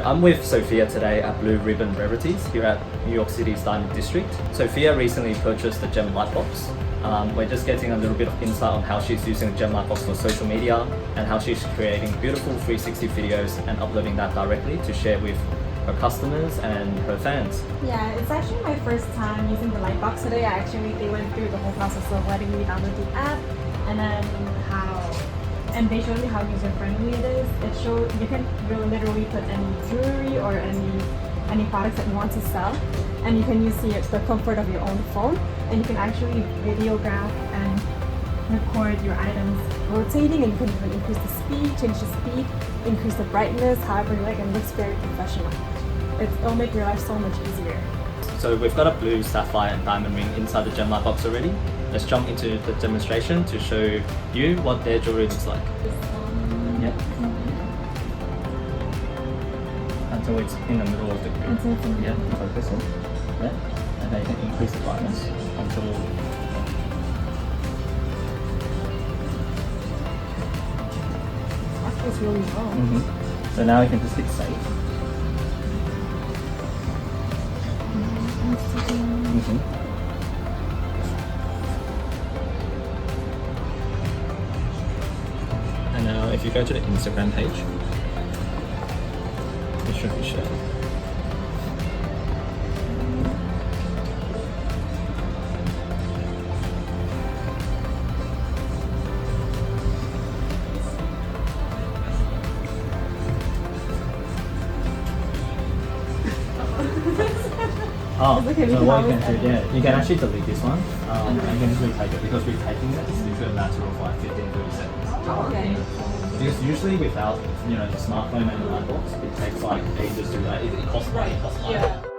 I'm with Sophia today at Blueribbon Rarities here at New York City's Diamond District. Sophia recently purchased the GemLightbox. We're just getting a little bit of insight on how she's using the GemLightbox for social media and how she's creating beautiful 360 videos and uploading that directly to share with her customers and her fans. Yeah, it's actually my first time using the Lightbox today. They went through the whole process of letting me download the app and then they showed me how user friendly it is. It showed you can really literally put any jewelry or any products that you want to sell, and you can use the comfort of your own phone, and you can actually videograph and record your items rotating, and you can even increase the speed, change the speed, increase the brightness, however you like, and it looks very professional. It'll make your life so much easier. So we've got a blue, sapphire and diamond ring inside the GemLightbox already. Let's jump into the demonstration to show you what their jewelry looks like. Yep. Until it's in the middle of the grid. Yeah, focus it. Yeah. And then you can increase the brightness until It's really low. So now you can just hit save. And now if you go to the Instagram page, it should be shared. Oh, okay, so what you can do, yeah, you can actually delete this one. You can just retake it because retaking it is usually a matter of like 15-30 seconds. Okay. Because usually without, the smartphone and the Lightbox, it takes like ages to do that. It costs money.